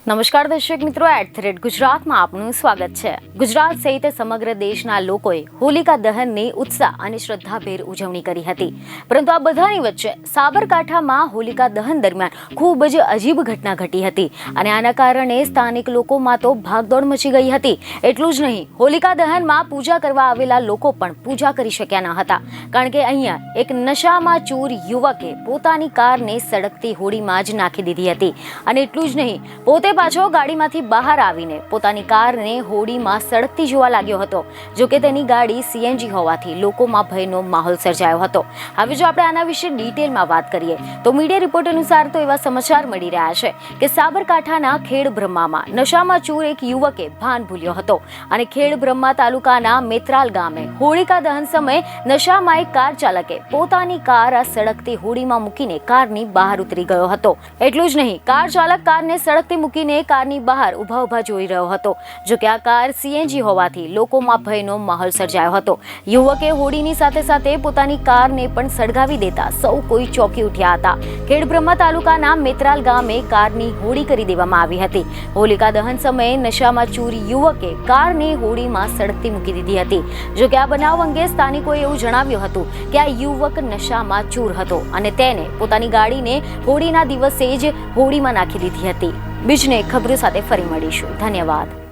નમસ્કાર દર્શક મિત્રો, @ગુજરાતમાં આપનું સ્વાગત છે। ગુજરાત સહિત સમગ્ર દેશના લોકોએ હોલિકા દહનની ઉત્સાહ અને શ્રદ્ધાભેર ઉજવણી કરી હતી, પરંતુ આ બધાની વચ્ચે સાબરકાંઠામાં હોલિકા દહન દરમિયાન ખૂબ જ અજીબ ઘટના ઘટી હતી અને આના કારણે સ્થાનિક લોકોમાં તો ભાગદોડ મચી ગઈ હતી। એટલું જ નહીં, હોલિકા દહનમાં પૂજા કરવા આવેલા લોકો પણ પૂજા કરી શક્યા ન હતા, કારણ કે અહીંયા એક નશામાં ચૂર યુવકે પોતાની કારને સળગતી હોડીમાં જ નાખી દીધી હતી અને એટલું જ નહીં, પોતે પાછો ગાડીમાંથી બહાર આવીને પોતાની કારને હોડીમાં સળગતી જોવા લાગ્યો હતો। જો કે તેની ગાડી CNG હોવાથી લોકોમાં ભયનો માહોલ સર્જાયો હતો। હવે જો આપણે આના વિશે ડિટેલમાં વાત કરીએ તો મીડિયા રિપોર્ટ અનુસાર તો એવા સમાચાર મળી રહ્યા છે કે સાબરકાંઠાના ખેડબ્રહ્મામાં નશામાં ચૂર એક યુવકે ભાન ભૂલ્યો હતો અને ખેડબ્રહ્મા તાલુકાના મેત્રાલ ગામે હોલિકા દહન સમયે નશામાં એક કાર ચાલકે પોતાની કાર આ સળગતી હોડીમાં મૂકીને કારની બહાર ઉતરી ગયો હતો। એટલું જ નહીં, કાર ચાલક કારને સળગતી મૂકીને કારની બહાર ઉભા જોઈ રહ્યો હતો। જો કે આ કાર CNG હોવાથી લોકોમાં ભયનો માહોલ સર્જાયો હતો। યુવકે હોડીની સાથે સાથે પોતાની કારને પણ સળગાવી દેતા સૌ કોઈ ચોંકી ઉઠ્યા હતા। ખેડબ્રહ્મા તાલુકાના મેત્રાલ ગામે કારની હોડી કરી દેવામાં આવી હતી। હોલિકા દહન સમયે નશામાં ચૂર યુવકે કારને હોડીમાં સળગતી મૂકી દીધી હતી। જો કે આ બનાવ અંગે સ્થાનિકોએ એવું જણાવ્યું હતું કે આ યુવક નશામાં ચૂર હતો અને તેને પોતાની ગાડીને હોળીના દિવસે જ હોડીમાં નાખી દીધી હતી। બીજને ખબરો સાથે ફરી મળીશું। ધન્યવાદ।